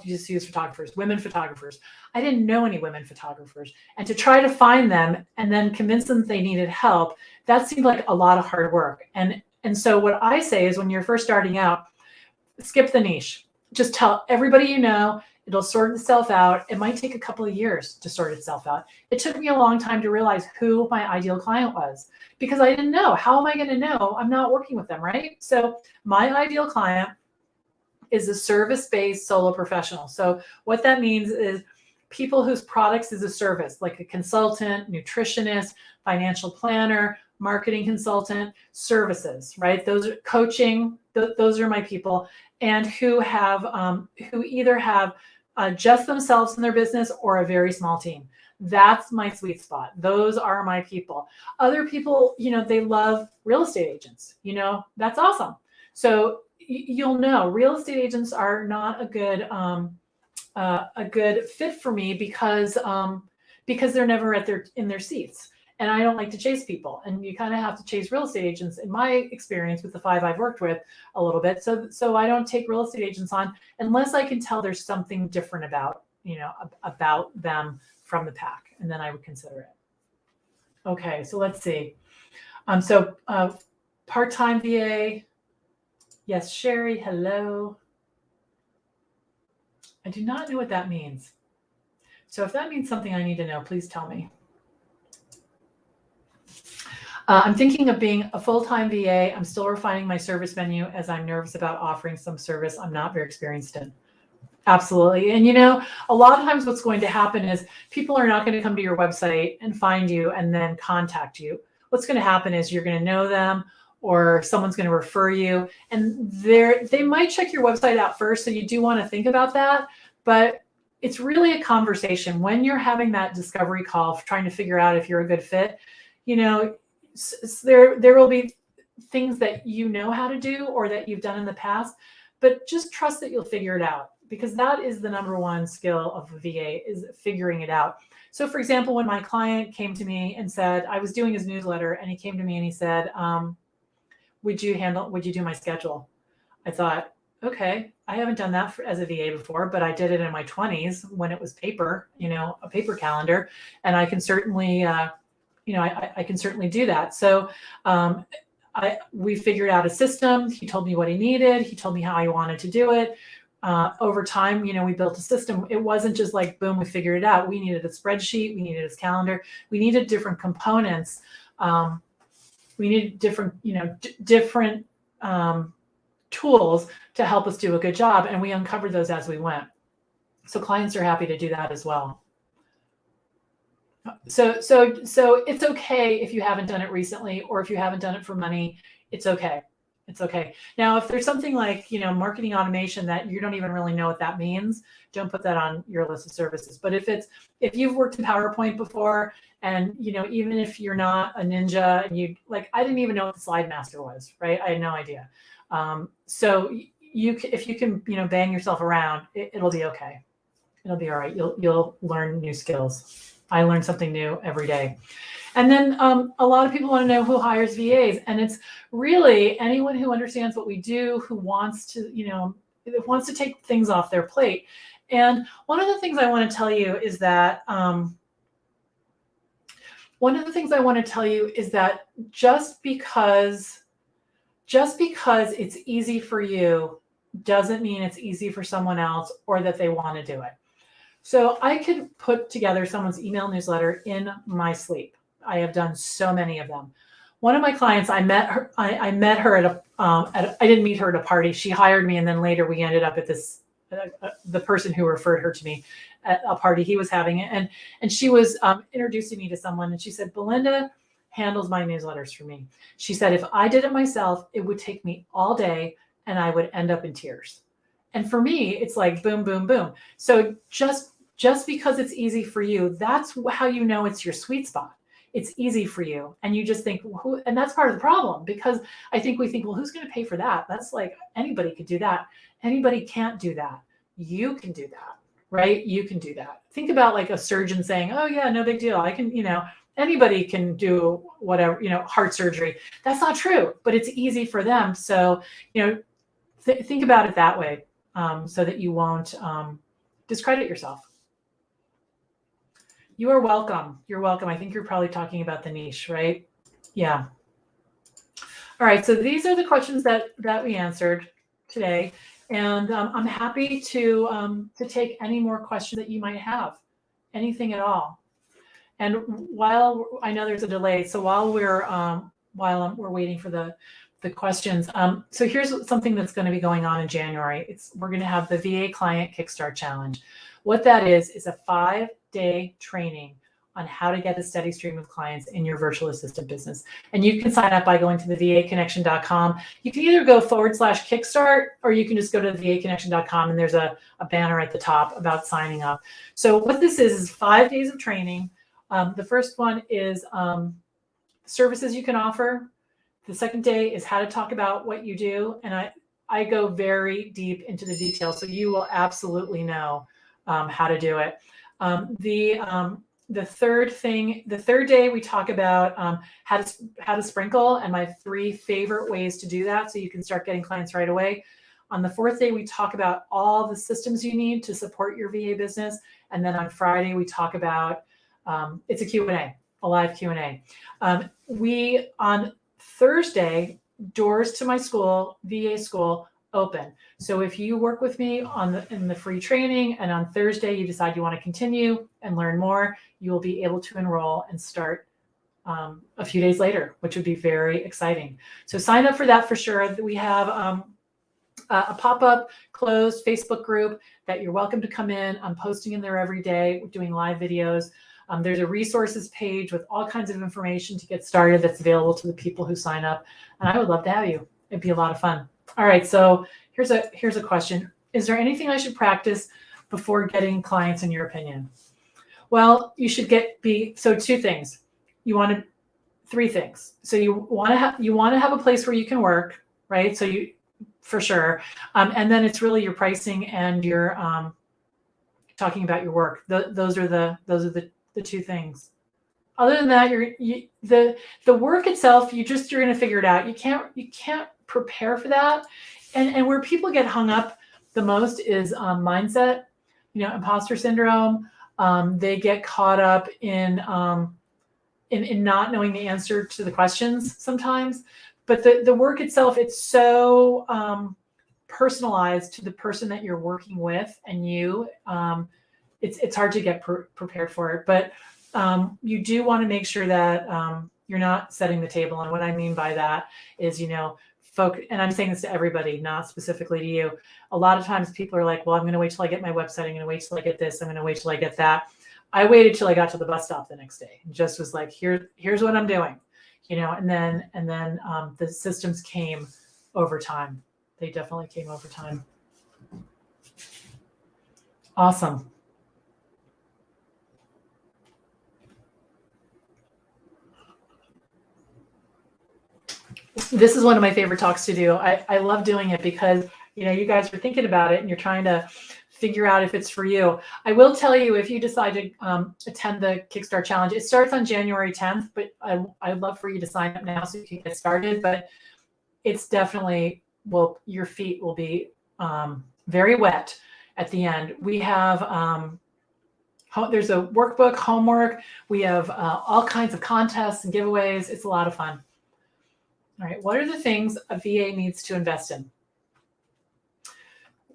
just use photographers, women photographers. I didn't know any women photographers. And to try to find them and then convince them they needed help, that seemed like a lot of hard work. And so what I say is when you're first starting out, skip the niche. Just tell everybody you know, it'll sort itself out. It might take a couple of years to sort itself out. It took me a long time to realize who my ideal client was because I didn't know. How am I going to know? I'm not working with them, right? So my ideal client is a service-based solo professional. So what that means is people whose products is a service, like a consultant, nutritionist, financial planner, marketing consultant, services, right? Those are coaching. Those are my people, and who either have just themselves in their business or a very small team. That's my sweet spot. Those are my people. Other people, they love real estate agents. That's awesome. So you'll know real estate agents are not a good fit for me because they're never in their seats. And I don't like to chase people. And you kind of have to chase real estate agents, in my experience with the 5 I've worked with, a little bit. So I don't take real estate agents on unless I can tell there's something different about them from the pack. And then I would consider it. Okay, so let's see. Part-time VA. Yes, Sherry, hello. I do not know what that means. So if that means something I need to know, please tell me. I'm thinking of being a full-time VA. I'm still refining my service menu as I'm nervous about offering some service I'm not very experienced in. Absolutely. And a lot of times what's going to happen is people are not going to come to your website and find you and then contact you. What's going to happen is you're going to know them, or someone's going to refer you, and they might check your website out first. So you do want to think about that, but it's really a conversation when you're having that discovery call, trying to figure out if you're a good fit. There will be things that you know how to do or that you've done in the past, but just trust that you'll figure it out, because that is the number one skill of a VA, is figuring it out. So for example, when my client came to me and said, I was doing his newsletter, and he came to me and he said, would you do my schedule? I thought, okay, I haven't done that as a VA before, but I did it in my 20s when it was paper, a paper calendar, and I can certainly, I can certainly do that. So we figured out a system. He told me what he needed. He told me how he wanted to do it. Over time, we built a system. It wasn't just like, boom, we figured it out. We needed a spreadsheet. We needed his calendar. We needed different components. We needed different tools to help us do a good job. And we uncovered those as we went. So clients are happy to do that as well. So it's okay if you haven't done it recently, or if you haven't done it for money, it's okay. It's okay. Now, if there's something like, marketing automation that you don't even really know what that means, don't put that on your list of services. But if you've worked in PowerPoint before, and, even if you're not a ninja, and I didn't even know what the slide master was, right? I had no idea. So if you can, bang yourself around, it'll be okay. It'll be all right. You'll learn new skills. I learn something new every day. And then a lot of people want to know who hires VAs, and it's really anyone who understands what we do, who wants to take things off their plate. And one of the things I want to tell you is that just because it's easy for you doesn't mean it's easy for someone else, or that they want to do it. So I could put together someone's email newsletter in my sleep. I have done so many of them. One of my clients, I met her at I didn't meet her at a party. She hired me, and then later we ended up at this, the person who referred her to me, at a party he was having, and she was introducing me to someone, and she said, Belinda handles my newsletters for me. She said, if I did it myself, it would take me all day, and I would end up in tears. And for me, it's like boom, boom, boom. So just because it's easy for you, that's how you know it's your sweet spot. it's easy for you. And you just think, well, who, and that's part of the problem, because I think we think, well, who's going to pay for that? That's like, anybody could do that. Anybody can't do that. You can do that, right? You can do that. Think about like a surgeon saying, oh yeah, no big deal. I can, anybody can do whatever, heart surgery. That's not true, but it's easy for them. So, think about it that way, so that you won't discredit yourself. You are welcome. You're welcome. I think you're probably talking about the niche, right? Yeah. All right. So these are the questions that we answered today, and I'm happy to take any more questions that you might have, anything at all. And while I know there's a delay, so while we're waiting for the questions, so here's something that's going to be going on in January. We're going to have the VA Client Kickstart Challenge. What that is a 5-day training on how to get a steady stream of clients in your virtual assistant business. And you can sign up by going to the vaconnection.com. You can either go /kickstart, or you can just go to vaconnection.com, and there's a banner at the top about signing up. So what this is 5 days of training. The first one is services you can offer. The second day is how to talk about what you do. And I go very deep into the details, so you will absolutely know how to do it. The third day, we talk about how to sprinkle, and my 3 favorite ways to do that, so you can start getting clients right away. On the fourth day, we talk about all the systems you need to support your VA business. And then on Friday, we talk about it's a Q&A, a live Q&A. On Thursday, doors to my school, VA school, open. So if you work with me in the free training, and on Thursday you decide you want to continue and learn more, you will be able to enroll and start a few days later, which would be very exciting. So sign up for that for sure. We have a pop-up closed Facebook group that you're welcome to come in. I'm posting in there every day. We're doing live videos. There's a resources page with all kinds of information to get started that's available to the people who sign up. And I would love to have you. It'd be a lot of fun. All right, so here's a question. Is there anything I should practice before getting clients, in your opinion? Well, you should so 2 things. Three things. So you want to have a place where you can work, right? So you, for sure. And then it's really your pricing and your talking about your work. Those are the 2 things. Other than that, the work itself, you're going to figure it out. You can't prepare for that. And where people get hung up the most is mindset, imposter syndrome. They get caught up in not knowing the answer to the questions sometimes. But the work itself, it's so personalized to the person that you're working with, and it's hard to get prepared for it. But you do want to make sure that you're not setting the table. And what I mean by that is, and I'm saying this to everybody, not specifically to you. A lot of times people are like, well, I'm going to wait till I get my website. I'm going to wait till I get this. I'm going to wait till I get that. I waited till I got to the bus stop the next day and just was like, here's what I'm doing, and then the systems came over time. They definitely came over time. Awesome. This is one of my favorite talks to do. I love doing it because, you guys are thinking about it and you're trying to figure out if it's for you. I will tell you, if you decide to attend the Kickstart Challenge, it starts on January 10th, but I'd love for you to sign up now so you can get started. But it's definitely, your feet will be very wet at the end. We have, there's a workbook, homework. We have all kinds of contests and giveaways. It's a lot of fun. All right, what are the things a VA needs to invest in?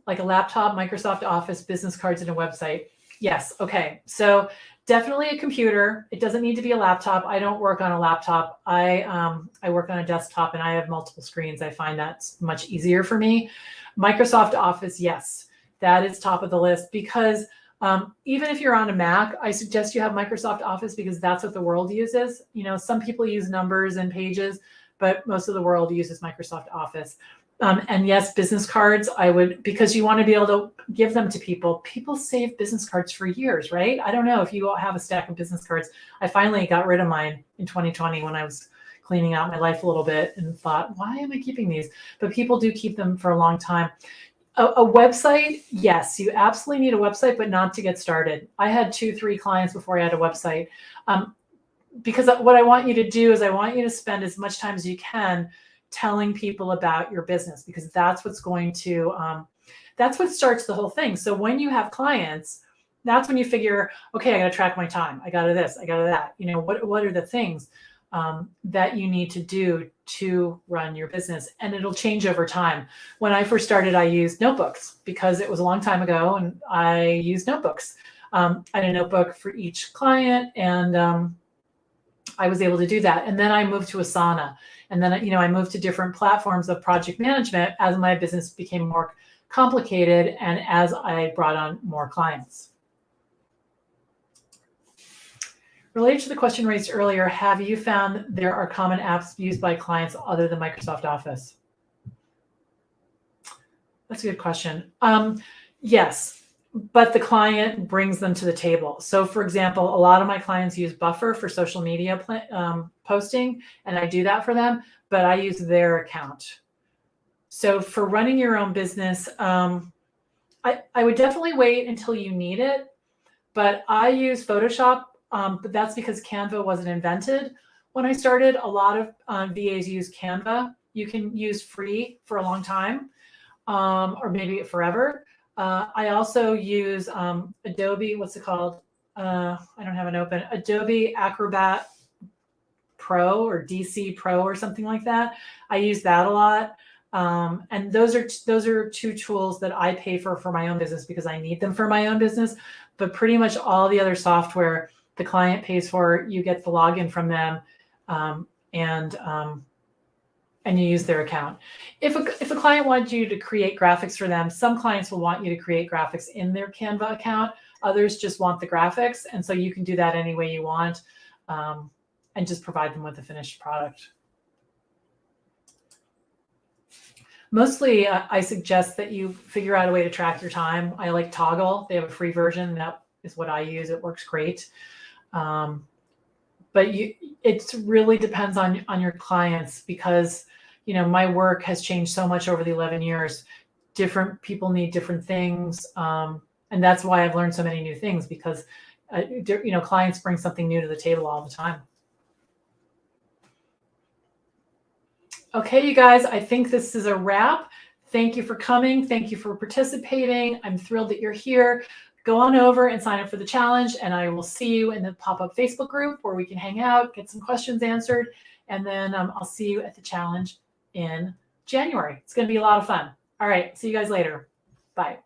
Like a laptop, Microsoft Office, business cards, and a website. Yes, okay. So definitely a computer. It doesn't need to be a laptop. I don't work on a laptop. I work on a desktop, and I have multiple screens. I find that's much easier for me. Microsoft Office, yes, that is top of the list, because even if you're on a Mac, I suggest you have Microsoft Office, because that's what the world uses. Some people use Numbers and Pages, but most of the world uses Microsoft Office. And yes, business cards, I would, because you want to be able to give them to people. People save business cards for years, right? I don't know if you all have a stack of business cards. I finally got rid of mine in 2020 when I was cleaning out my life a little bit and thought, why am I keeping these? But people do keep them for a long time. A website, yes, you absolutely need a website, but not to get started. I had 2-3 clients before I had a website. Because what I want you to do is I want you to spend as much time as you can telling people about your business, because that's what's going to, that's what starts the whole thing. So when you have clients, that's when you figure, okay, I got to track my time. I got to this, I got to that. You know, what are the things that you need to do to run your business? And it'll change over time. When I first started, I used notebooks because it was a long time ago, and I used notebooks. I had a notebook for each client, and I was able to do that. And then I moved to Asana. And then, you know, I moved to different platforms of project management as my business became more complicated and as I brought on more clients. Related to the question raised earlier, have you found there are common apps used by clients other than Microsoft Office? That's a good question. Yes, but the client brings them to the table. So for example, a lot of my clients use Buffer for social media posting, and I do that for them, but I use their account. So for running your own business, I would definitely wait until you need it, but I use Photoshop, but that's because Canva wasn't invented. When I started, a lot of VAs use Canva. You can use free for a long time, or maybe forever. I also use Adobe, what's it called? I don't have it open. Adobe Acrobat Pro or DC Pro or something like that. I use that a lot. And those are 2 tools that I pay for my own business because I need them for my own business. But pretty much all the other software the client pays for, you get the login from them, and you use their account. If a client wants you to create graphics for them, some clients will want you to create graphics in their Canva account. Others just want the graphics. And so you can do that any way you want, and just provide them with a finished product. Mostly, I suggest that you figure out a way to track your time. I like Toggle. They have a free version. That is what I use. It works great. But it really depends on your clients, because, you know, my work has changed so much over the 11 years. Different people need different things. And that's why I've learned so many new things, because, you know, clients bring something new to the table all the time. Okay, you guys, I think this is a wrap. Thank you for coming. Thank you for participating. I'm thrilled that you're here. Go on over and sign up for the challenge, and I will see you in the pop-up Facebook group where we can hang out, get some questions answered, and then I'll see you at the challenge in January. It's going to be a lot of fun. All right, see you guys later. Bye.